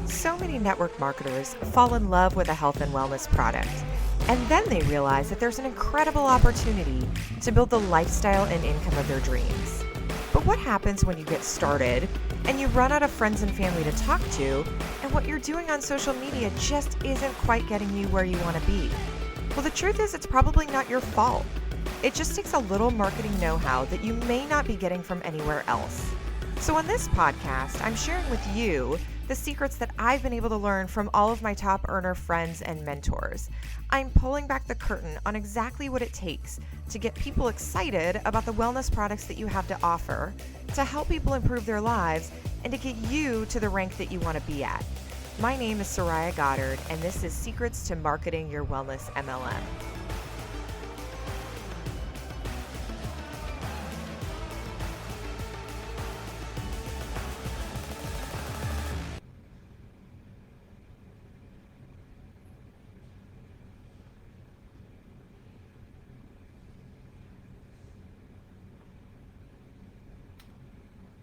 So many network marketers fall in love with a health and wellness product, and then they realize that there's an incredible opportunity to build the lifestyle and income of their dreams. But what happens when you get started and you run out of friends and family to talk to, and what you're doing on social media just isn't quite getting you where you want to be? Well, the truth is, it's probably not your fault. It just takes a little marketing know-how that you may not be getting from anywhere else. So on this podcast, I'm sharing with you the secrets that I've been able to learn from all of my top earner friends and mentors. I'm pulling back the curtain on exactly what it takes to get people excited about the wellness products that you have to offer, to help people improve their lives, and to get you to the rank that you want to be at. My name is Soraya Goddard, and this is Secrets to Marketing Your Wellness MLM.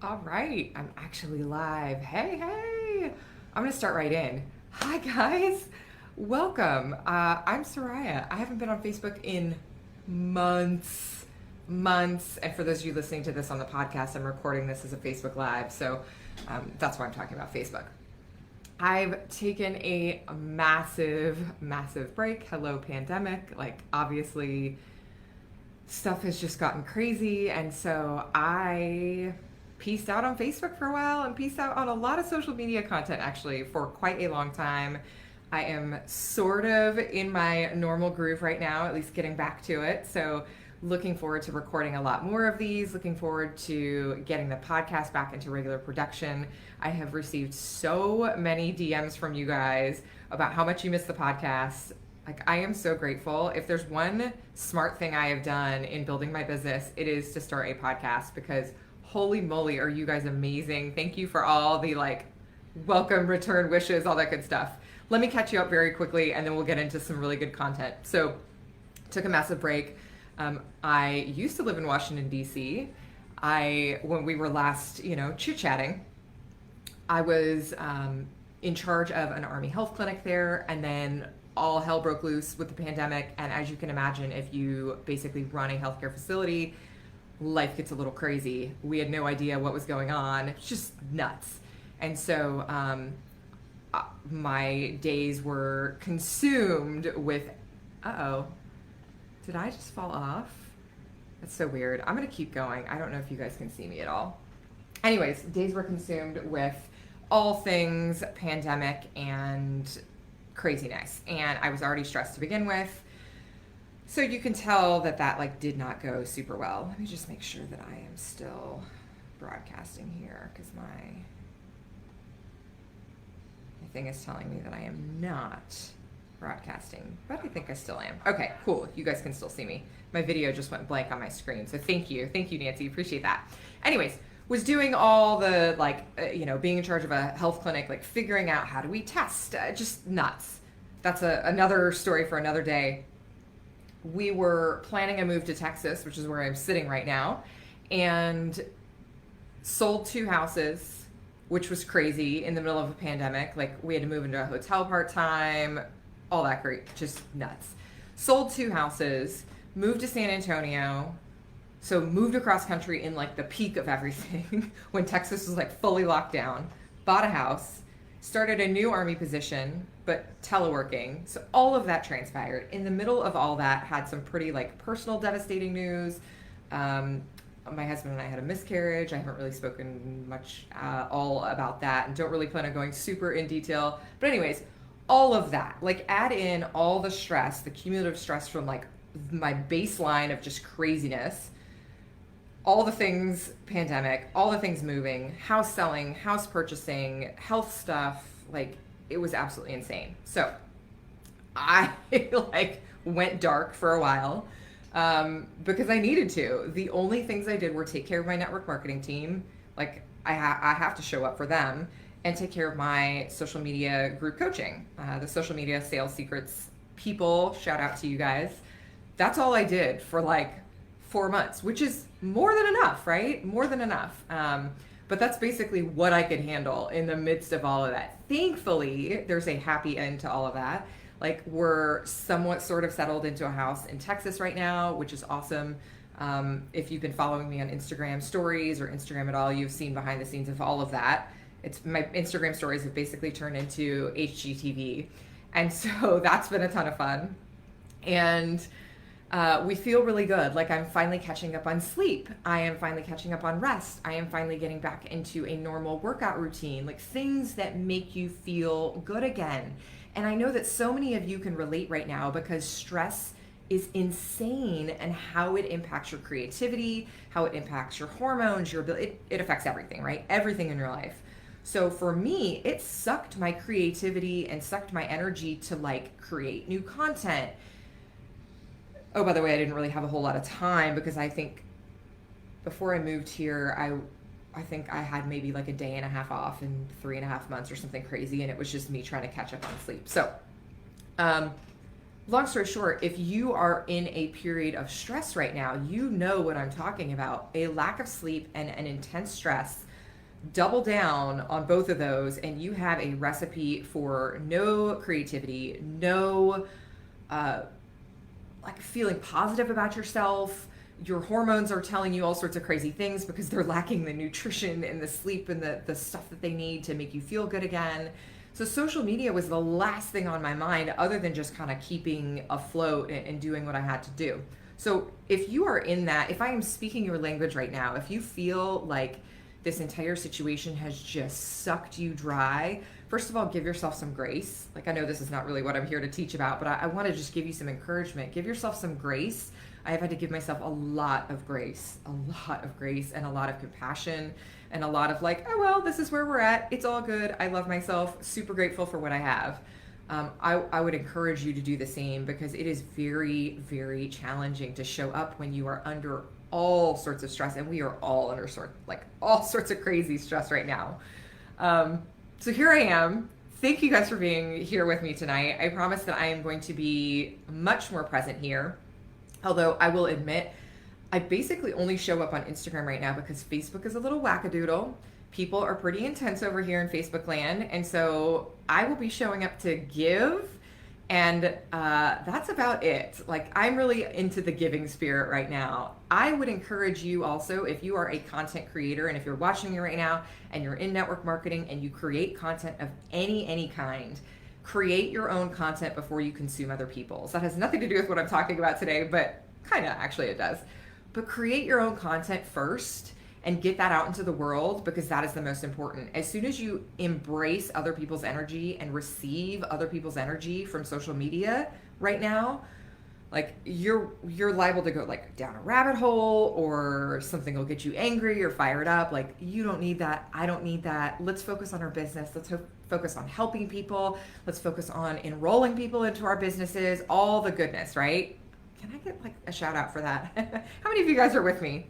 All right, I'm actually live. Hey, I'm gonna start right in. Hi guys, welcome. I'm Soraya. I haven't been on Facebook in months. And for those of you listening to this on the podcast, I'm recording this as a Facebook Live, so that's why I'm talking about Facebook. I've taken a massive break. Hello, pandemic. Like, obviously, stuff has just gotten crazy, and so I peaced out on Facebook for a while and peaced out on a lot of social media content actually for quite a long time. I am sort of in my normal groove right now, at least getting back to it. So looking forward to recording a lot more of these, looking forward to getting the podcast back into regular production. I have received so many DMs from you guys about how much you miss the podcast. Like, I am so grateful. If there's one smart thing I have done in building my business, it is to start a podcast, because holy moly, are you guys amazing. Thank you for all the welcome, return wishes, all that good stuff. Let me catch you up very quickly and then we'll get into some really good content. So, took a massive break. I used to live in Washington, D.C. When we were last, chit-chatting, I was in charge of an Army health clinic there, and then all hell broke loose with the pandemic. And as you can imagine, if you basically run a healthcare facility, life gets a little crazy. We had no idea what was going on. It's just nuts. And so my days were consumed with, did I just fall off? That's so weird. I'm going to keep going. I don't know if you guys can see me at all. Anyways, days were consumed with all things pandemic and craziness. And I was already stressed to begin with. So you can tell that did not go super well. Let me just make sure that I am still broadcasting here, because my thing is telling me that I am not broadcasting, but I think I still am. Okay, cool. You guys can still see me. My video just went blank on my screen, so thank you, Nancy. Appreciate that. Anyways, was doing all the being in charge of a health clinic, figuring out how do we test, just nuts. That's another story for another day. We were planning a move to Texas, which is where I'm sitting right now, and sold 2 houses, which was crazy in the middle of a pandemic. We had to move into a hotel part-time, all that great, just nuts. Sold 2 houses, moved to San Antonio, so moved across country in the peak of everything when Texas was fully locked down, bought a house, started a new Army position, but teleworking. So all of that transpired. In the middle of all that, had some pretty personal devastating news. My husband and I had a miscarriage. I haven't really spoken much all about that, and don't really plan on going super in detail. But anyways, all of that, add in all the stress, the cumulative stress from my baseline of just craziness, all the things pandemic, all the things moving, house selling, house purchasing, health stuff, it was absolutely insane. So I went dark for a while because I needed to. The only things I did were take care of my network marketing team. I have to show up for them, and take care of my social media group coaching, the social media sales secrets people. Shout out to you guys. That's all I did for 4 months, which is more than enough, right? More than enough. But that's basically what I could handle in the midst of all of that. Thankfully, there's a happy end to all of that. Like, we're somewhat sort of settled into a house in Texas right now, which is awesome. If you've been following me on Instagram stories or Instagram at all, you've seen behind the scenes of all of that. It's my Instagram stories have basically turned into HGTV. And so that's been a ton of fun. And we feel really good. Like, I'm finally catching up on sleep. I am finally catching up on rest. I am finally getting back into a normal workout routine, like things that make you feel good again. And I know that so many of you can relate right now because stress is insane, and how it impacts your creativity, how it impacts your hormones, your ability. It affects everything, right? Everything in your life. So for me, it sucked my creativity and sucked my energy to like create new content. Oh, by the way, I didn't really have a whole lot of time because I think before I moved here, I think I had maybe like a day and a half off in 3.5 months or something crazy, and it was just me trying to catch up on sleep. So, long story short, if you are in a period of stress right now, you know what I'm talking about. A lack of sleep and an intense stress. Double down on both of those, and you have a recipe for no creativity, no like feeling positive about yourself. Your hormones are telling you all sorts of crazy things because they're lacking the nutrition and the sleep and the stuff that they need to make you feel good again. So social media was the last thing on my mind other than just kind of keeping afloat and doing what I had to do. So if you are in that, if I am speaking your language right now, if you feel like this entire situation has just sucked you dry, first of all, give yourself some grace. Like, I know this is not really what I'm here to teach about, but I want to just give you some encouragement. Give yourself some grace. I have had to give myself a lot of grace, and a lot of compassion, and a lot of like, oh, well, this is where we're at. It's all good. I love myself. Super grateful for what I have. I would encourage you to do the same because it is very, very challenging to show up when you are under all sorts of stress, and we are all under all sorts of crazy stress right now. So here I am. Thank you guys for being here with me tonight. I promise that I am going to be much more present here. Although I will admit, I basically only show up on Instagram right now because Facebook is a little wackadoodle. People are pretty intense over here in Facebook land. And so I will be showing up to give. And that's about it. Like, I'm really into the giving spirit right now. I would encourage you also, if you are a content creator and if you're watching me right now and you're in network marketing and you create content of any kind, create your own content before you consume other people's. That has nothing to do with what I'm talking about today, but kind of actually it does. But create your own content first and get that out into the world because that is the most important. As soon as you embrace other people's energy and receive other people's energy from social media right now, like you're liable to go like down a rabbit hole or something will get you angry or fired up. Like, you don't need that. I don't need that. Let's focus on our business. Let's focus on helping people. Let's focus on enrolling people into our businesses, all the goodness, right? Can I get like a shout out for that? How many of you guys are with me?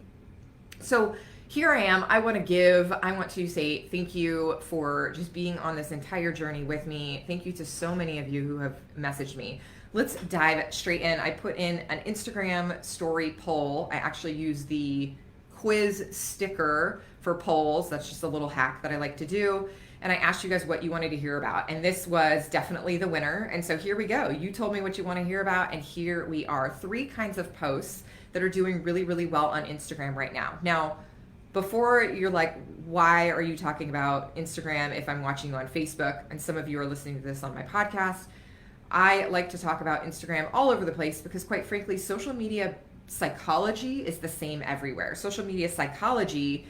So here I am. I want to say thank you for just being on this entire journey with me. Thank you to so many of you who have messaged me. Let's dive straight in. I put in an Instagram story poll. I actually use the quiz sticker for polls. That's just a little hack that I like to do. And I asked you guys what you wanted to hear about. And this was definitely the winner. And so here we go. You told me what you want to hear about. And here we are. 3 kinds of posts that are doing really, really well on Instagram right now. Now, before you're like, why are you talking about Instagram if I'm watching you on Facebook? And some of you are listening to this on my podcast. I like to talk about Instagram all over the place because, quite frankly, social media psychology is the same everywhere. Social media psychology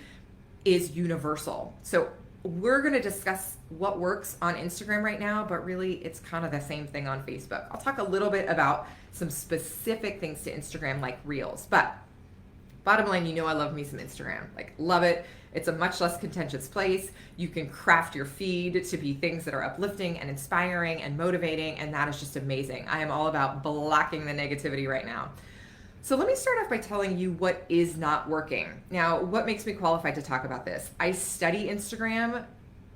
is universal. So we're going to discuss what works on Instagram right now, but really it's kind of the same thing on Facebook. I'll talk a little bit about some specific things to Instagram like Reels, but bottom line, you know I love me some Instagram. Like, love it. It's a much less contentious place. You can craft your feed to be things that are uplifting and inspiring and motivating, and that is just amazing. I am all about blocking the negativity right now. So let me start off by telling you what is not working. Now, what makes me qualified to talk about this? I study Instagram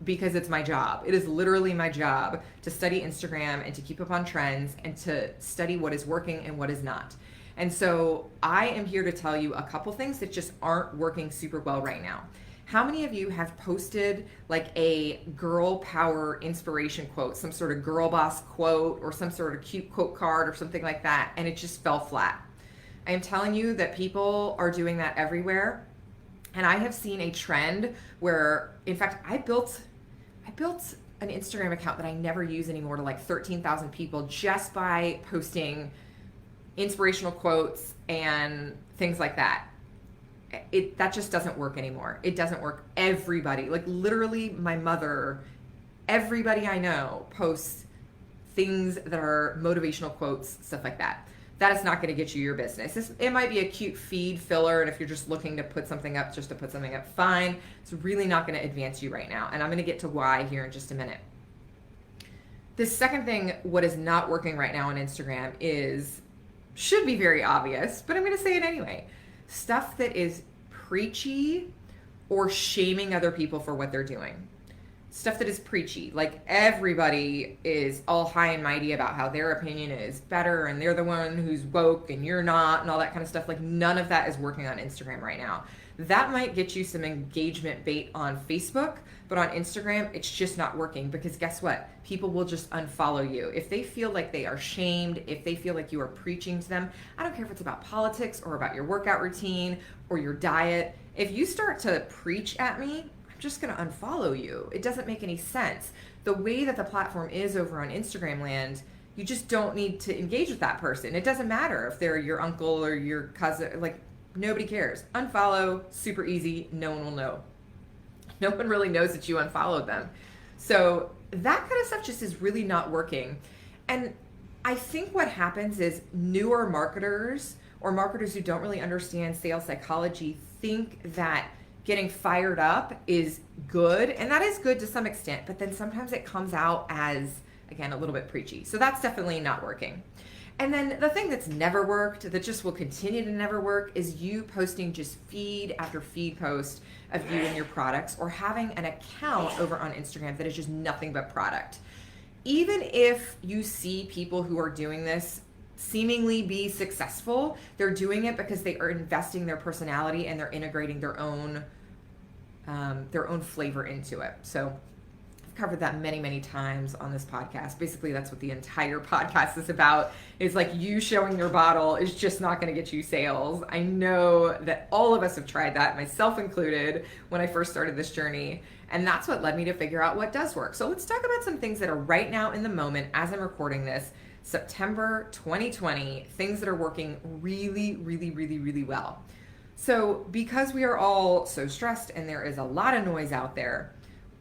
because it's my job. It is literally my job to study Instagram and to keep up on trends and to study what is working and what is not. And so I am here to tell you a couple things that just aren't working super well right now. How many of you have posted like a girl power inspiration quote, some sort of girl boss quote or some sort of cute quote card or something like that, and it just fell flat? I am telling you that people are doing that everywhere. And I have seen a trend where, in fact, I built an Instagram account that I never use anymore to like 13,000 people just by posting inspirational quotes and things like that. That just doesn't work anymore. It doesn't work. Everybody, like literally my mother, everybody I know posts things that are motivational quotes, stuff like that. That is not going to get you your business. It might be a cute feed filler, and if you're just looking to put something up just to put something up, fine. It's really not going to advance you right now, and I'm going to get to why here in just a minute. The second thing, what is not working right now on Instagram should be very obvious, but I'm going to say it anyway. Stuff that is preachy or shaming other people for what they're doing. Stuff that is preachy, like everybody is all high and mighty about how their opinion is better and they're the one who's woke and you're not and all that kind of stuff. Like none of that is working on Instagram right now. That might get you some engagement bait on Facebook, but on Instagram, it's just not working because guess what? People will just unfollow you. If they feel like they are shamed, if they feel like you are preaching to them, I don't care if it's about politics or about your workout routine or your diet. If you start to preach at me, just going to unfollow you. It doesn't make any sense. The way that the platform is over on Instagram land, you just don't need to engage with that person. It doesn't matter if they're your uncle or your cousin, like nobody cares. Unfollow, super easy, no one will know. No one really knows that you unfollowed them. So that kind of stuff just is really not working. And I think what happens is newer marketers or marketers who don't really understand sales psychology think that getting fired up is good, and that is good to some extent, but then sometimes it comes out as, again, a little bit preachy. So that's definitely not working. And then the thing that's never worked, that just will continue to never work, is you posting just feed after feed post of you and your products, or having an account over on Instagram that is just nothing but product. Even if you see people who are doing this seemingly be successful, they're doing it because they are investing their personality and they're integrating their own flavor into it. So I've covered that many times on this podcast. Basically, that's what the entire podcast is about. Is like you showing your bottle is just not going to get you sales. I know that all of us have tried that, myself included, when I first started this journey. And that's what led me to figure out what does work. So let's talk about some things that are right now in the moment as I'm recording this, September 2020, things that are working really well. So because we are all so stressed and there is a lot of noise out there,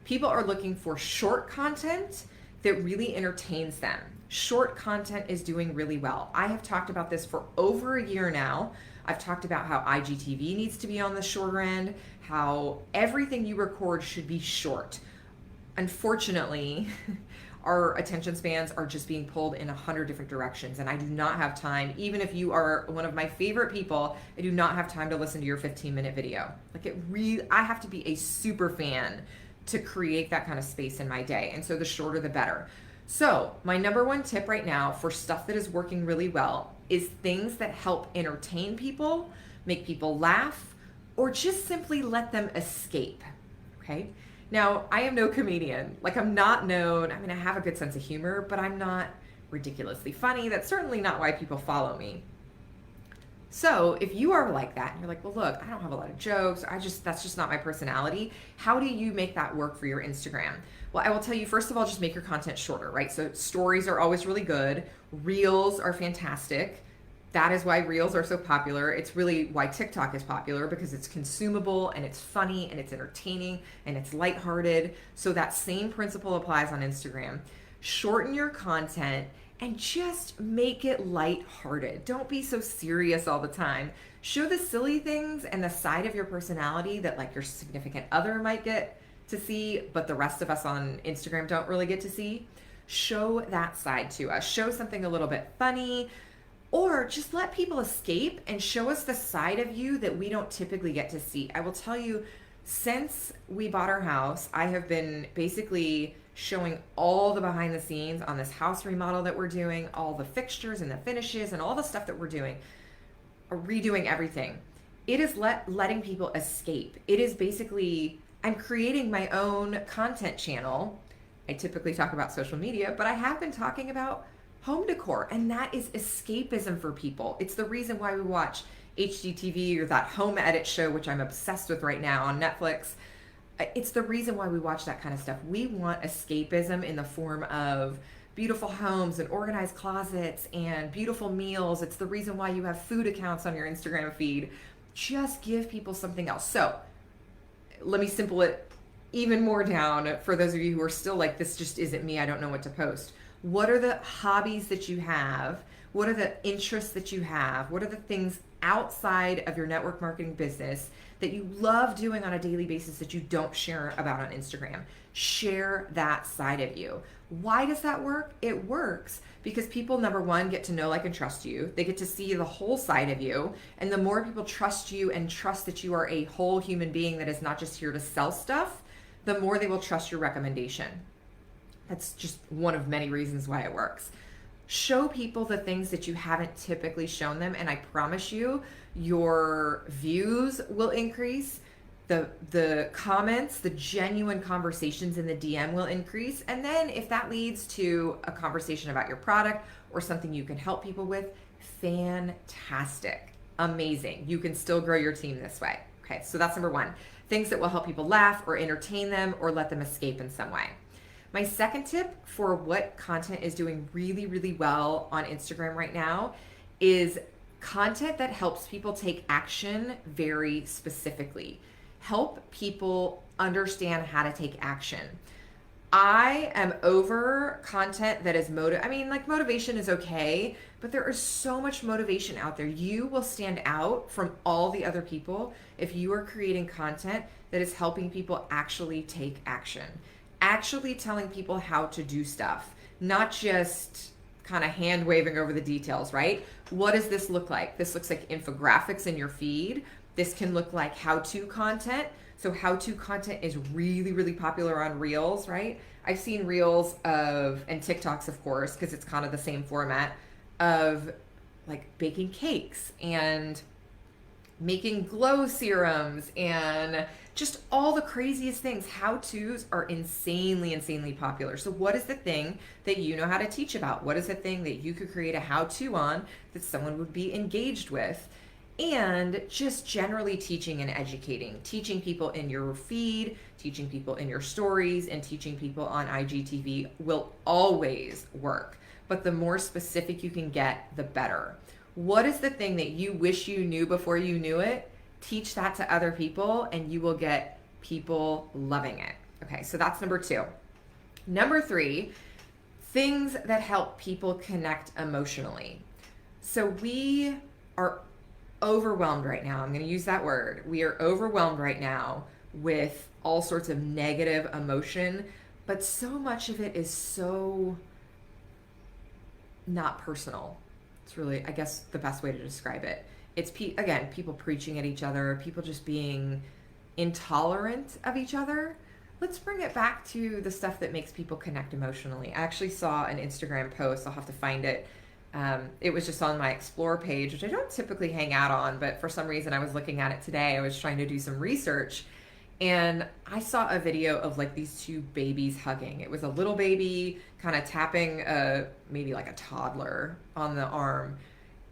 people are looking for short content that really entertains them. Short content is doing really well. I have talked about this for over a year now. I've talked about how IGTV needs to be on the shorter end, how everything you record should be short. Unfortunately, our attention spans are just being pulled in 100 different directions, and I do not have time. Even if you are one of my favorite people, I do not have time to listen to your 15-minute video. Like I have to be a super fan to create that kind of space in my day, and so the shorter the better. So my number one tip right now for stuff that is working really well is things that help entertain people, make people laugh, or just simply let them escape, okay? Now, I am no comedian. Like, I'm not known, I mean, I have a good sense of humor, but I'm not ridiculously funny. That's certainly not why people follow me. So if you are like that and you're like, well, look, I don't have a lot of jokes. That's just not my personality. How do you make that work for your Instagram? Well, I will tell you, first of all, just make your content shorter, right? So stories are always really good. Reels are fantastic. That is why Reels are so popular. It's really why TikTok is popular, because it's consumable and it's funny and it's entertaining and it's lighthearted. So that same principle applies on Instagram. Shorten your content and just make it lighthearted. Don't be so serious all the time. Show the silly things and the side of your personality that like your significant other might get to see, but the rest of us on Instagram don't really get to see. Show that side to us. Show something a little bit funny, or just let people escape and show us the side of you that we don't typically get to see. I will tell you, since we bought our house, I have been basically showing all the behind the scenes on this house remodel that we're doing, all the fixtures and the finishes and all the stuff that we're doing, redoing everything. It is letting people escape. It is basically, I'm creating my own content channel. I typically talk about social media, but I have been talking about home decor, and that is escapism for people. It's the reason why we watch HGTV or that home edit show, which I'm obsessed with right now on Netflix. It's the reason why we watch that kind of stuff. We want escapism in the form of beautiful homes and organized closets and beautiful meals. It's the reason why you have food accounts on your Instagram feed. Just give people something else. So let me simple it even more down for those of you who are still like, this just isn't me, I don't know what to post. What are the hobbies that you have? What are the interests that you have? What are the things outside of your network marketing business that you love doing on a daily basis that you don't share about on Instagram? Share that side of you. Why does that work? It works because people, number one, get to know, like, and trust you. They get to see the whole side of you. And the more people trust you and trust that you are a whole human being that is not just here to sell stuff, the more they will trust your recommendation. That's just one of many reasons why it works. Show people the things that you haven't typically shown them, and I promise you, your views will increase. The comments, the genuine conversations in the DM will increase. And then if that leads to a conversation about your product or something you can help people with, fantastic, amazing. You can still grow your team this way. Okay, so that's number one. Things that will help people laugh or entertain them or let them escape in some way. My second tip for what content is doing really, really well on Instagram right now is content that helps people take action very specifically. Help people understand how to take action. I am over content that is motivation is okay, but there is so much motivation out there. You will stand out from all the other people if you are creating content that is helping people actually take action. Actually telling people how to do stuff, not just kind of hand waving over the details, right? What does this look like? This looks like infographics in your feed. This can look like how-to content. So how-to content is really, really popular on Reels, right? I've seen Reels and TikToks, of course, because it's kind of the same format of like baking cakes and making glow serums and just all the craziest things. How-tos are insanely, insanely popular. So what is the thing that you know how to teach about? What is the thing that you could create a how-to on that someone would be engaged with? And just generally teaching and educating, teaching people in your feed, teaching people in your stories, and teaching people on IGTV will always work. But the more specific you can get, the better. What is the thing that you wish you knew before you knew it? Teach that to other people and you will get people loving it. Okay, so that's number 2. Number 3, things that help people connect emotionally. So we are overwhelmed right now. I'm going to use that word. We are overwhelmed right now with all sorts of negative emotion, but so much of it is so not personal. It's really, I guess, the best way to describe it. It's, again, people preaching at each other, people just being intolerant of each other. Let's bring it back to the stuff that makes people connect emotionally. I actually saw an Instagram post. I'll have to find it. It was just on my Explore page, which I don't typically hang out on, but for some reason I was looking at it today. I was trying to do some research and I saw a video of like these 2 babies hugging. It was a little baby kind of tapping maybe like a toddler on the arm,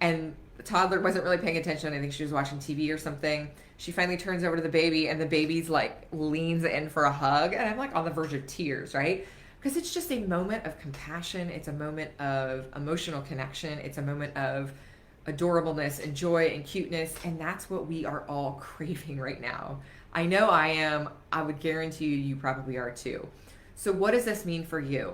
and the toddler wasn't really paying attention. I think she was watching TV or something. She finally turns over to the baby and the baby's like leans in for a hug, and I'm like on the verge of tears, right? Because it's just a moment of compassion. It's a moment of emotional connection. It's a moment of adorableness and joy and cuteness. And that's what we are all craving right now. I know I am. I would guarantee you probably are too. So what does this mean for you?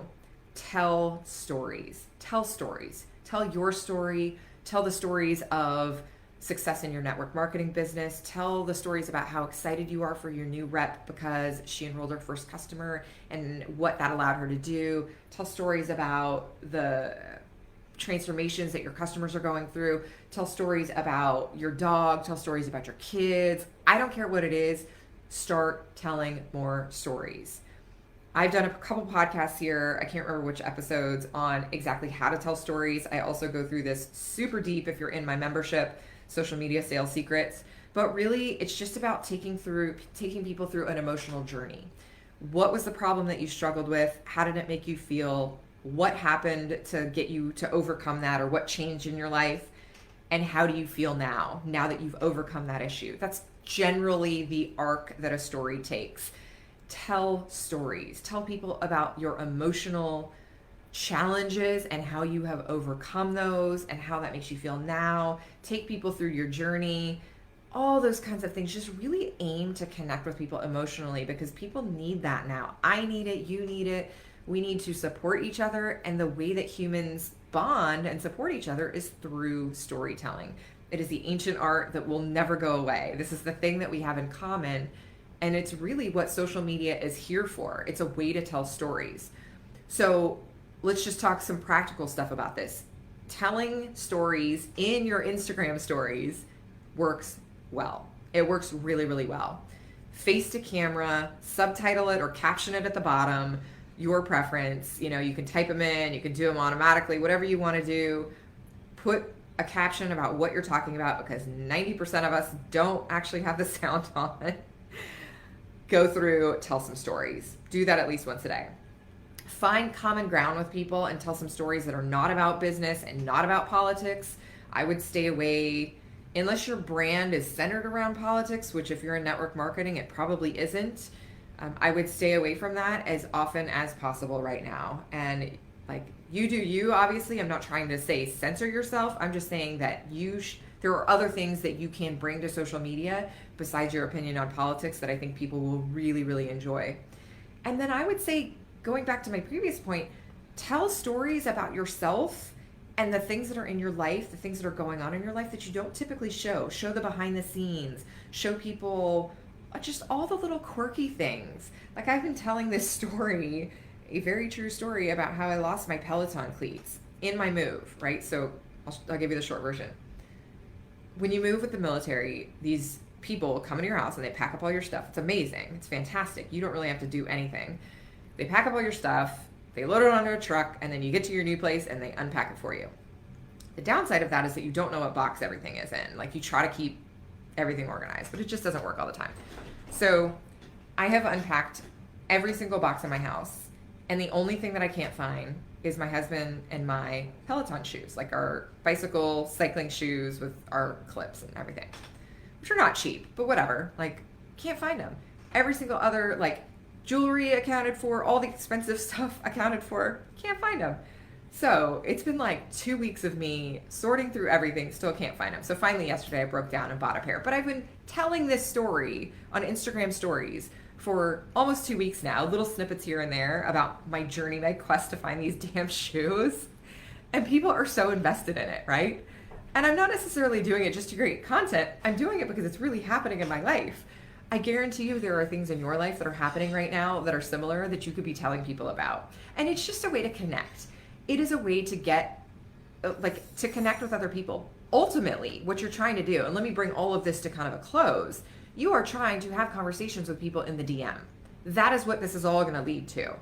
Tell stories. Tell stories. Tell your story. Tell the stories of success in your network marketing business. Tell the stories about how excited you are for your new rep because she enrolled her first customer and what that allowed her to do. Tell stories about the transformations that your customers are going through. Tell stories about your dog. Tell stories about your kids. I don't care what it is. Start telling more stories. I've done a couple podcasts here. I can't remember which episodes on exactly how to tell stories. I also go through this super deep if you're in my membership, Social Media Sales Secrets. But really, it's just about taking people through an emotional journey. What was the problem that you struggled with? How did it make you feel? What happened to get you to overcome that, or what changed in your life? And how do you feel now that you've overcome that issue? That's generally the arc that a story takes. Tell stories. Tell people about your emotional challenges and how you have overcome those and how that makes you feel now. Take people through your journey. All those kinds of things. Just really aim to connect with people emotionally, because people need that now. I need it. You need it. We need to support each other. And the way that humans bond and support each other is through storytelling. It is the ancient art that will never go away. This is the thing that we have in common. And it's really what social media is here for. It's a way to tell stories. So let's just talk some practical stuff about this. Telling stories in your Instagram stories works well. It works really, really well. Face to camera, subtitle it or caption it at the bottom, your preference. You can type them in, you can do them automatically, whatever you want to do. Put a caption about what you're talking about, because 90% of us don't actually have the sound on. Go through, tell some stories. Do that at least once a day. Find common ground with people and tell some stories that are not about business and not about politics. I would stay away, unless your brand is centered around politics, which if you're in network marketing, it probably isn't. I would stay away from that as often as possible right now. And you do you, obviously. I'm not trying to say censor yourself. I'm just saying that there are other things that you can bring to social media besides your opinion on politics that I think people will really, really enjoy. And then I would say, going back to my previous point, tell stories about yourself and the things that are in your life, the things that are going on in your life that you don't typically show. Show the behind the scenes. Show people just all the little quirky things. I've been telling this story, a very true story, about how I lost my Peloton cleats in my move, right? So I'll give you the short version. When you move with the military, these people come into your house and they pack up all your stuff. It's amazing. It's fantastic. You don't really have to do anything. They pack up all your stuff, they load it onto a truck, and then you get to your new place and they unpack it for you. The downside of that is that you don't know what box everything is in. You try to keep everything organized, but it just doesn't work all the time. So I have unpacked every single box in my house, and the only thing that I can't find is my husband and my Peloton shoes, our bicycle cycling shoes with our clips and everything, which are not cheap, but whatever. Can't find them. Every single other, jewelry accounted for, all the expensive stuff accounted for, can't find them. So it's been 2 weeks of me sorting through everything, still can't find them. So finally yesterday I broke down and bought a pair. But I've been telling this story on Instagram stories for almost 2 weeks now, little snippets here and there about my journey, my quest to find these damn shoes. And people are so invested in it, right? And I'm not necessarily doing it just to create content. I'm doing it because it's really happening in my life. I guarantee you there are things in your life that are happening right now that are similar that you could be telling people about. And it's just a way to connect. It is a way to get, to connect with other people. Ultimately, what you're trying to do, and let me bring all of this to kind of a close, you are trying to have conversations with people in the DM. That is what this is all going to lead to.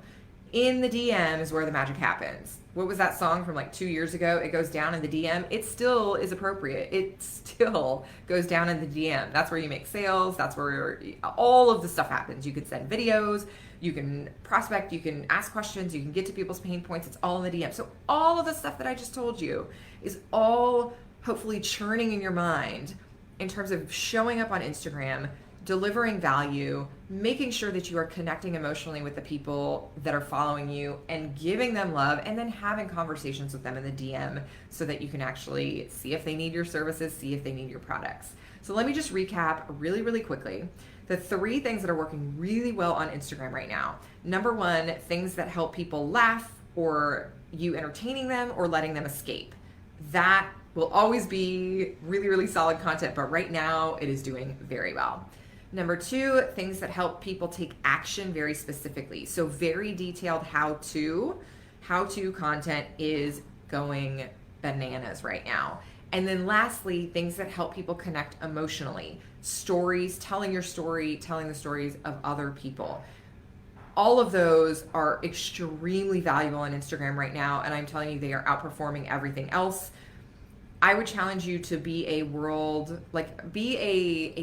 In the DM is where the magic happens. What was that song from 2 years ago? It goes down in the DM. It still is appropriate. It still goes down in the DM. That's where you make sales. That's where all of the stuff happens. You can send videos. You can prospect. You can ask questions. You can get to people's pain points. It's all in the DM. So all of the stuff that I just told you is all hopefully churning in your mind in terms of showing up on Instagram, delivering value, making sure that you are connecting emotionally with the people that are following you and giving them love, and then having conversations with them in the DM so that you can actually see if they need your services, see if they need your products. So let me just recap really, really quickly the 3 things that are working really well on Instagram right now. Number 1, things that help people laugh, or you entertaining them or letting them escape. That will always be really, really solid content, but right now it is doing very well. Number 2, things that help people take action very specifically. So very detailed how-to content is going bananas right now. And then lastly, things that help people connect emotionally. Stories, telling your story, telling the stories of other people. All of those are extremely valuable on Instagram right now, and I'm telling you, they are outperforming everything else. I would challenge you to be a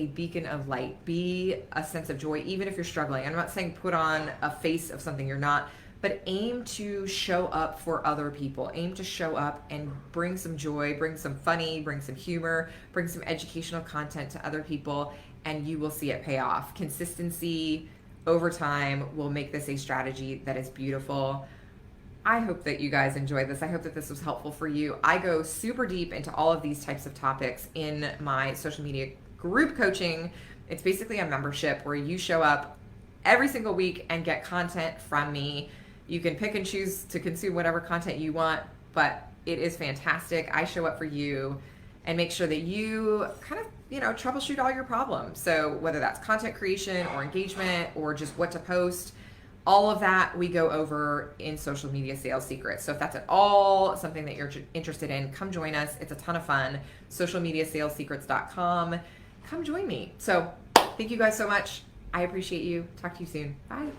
beacon of light, be a sense of joy, even if you're struggling. I'm not saying put on a face of something you're not, but aim to show up for other people. Aim to show up and bring some joy, bring some funny, bring some humor, bring some educational content to other people, and you will see it pay off. Consistency over time will make this a strategy that is beautiful. I hope that you guys enjoyed this. I hope that this was helpful for you. I go super deep into all of these types of topics in my social media group coaching. It's basically a membership where you show up every single week and get content from me. You can pick and choose to consume whatever content you want, but it is fantastic. I show up for you and make sure that you kind of, troubleshoot all your problems. So whether that's content creation or engagement or just what to post, all of that we go over in Social Media Sales Secrets. So if that's at all something that you're interested in, come join us. It's a ton of fun. socialmediasalessecrets.com. Come join me. So thank you guys so much. I appreciate you. Talk to you soon. Bye.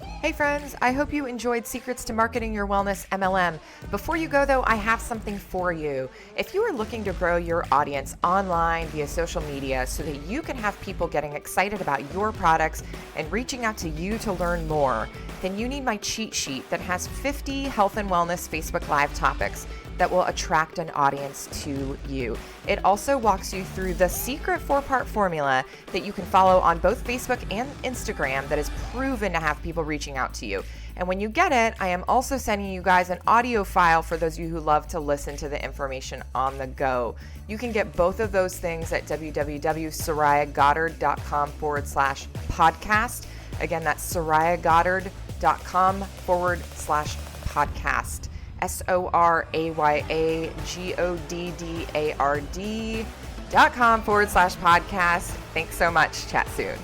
Hey friends, I hope you enjoyed Secrets to Marketing Your Wellness MLM. Before you go though, I have something for you. If you are looking to grow your audience online via social media so that you can have people getting excited about your products and reaching out to you to learn more, then you need my cheat sheet that has 50 health and wellness Facebook Live topics that will attract an audience to you. It also walks you through the secret 4-part formula that you can follow on both Facebook and Instagram that is proven to have people reaching out to you. And when you get it, I am also sending you guys an audio file for those of you who love to listen to the information on the go. You can get both of those things at www.sorayagoddard.com/podcast. Again, that's sorayagoddard.com/podcast. SORAYAGODDARD.com/podcast. Thanks so much. Chat soon.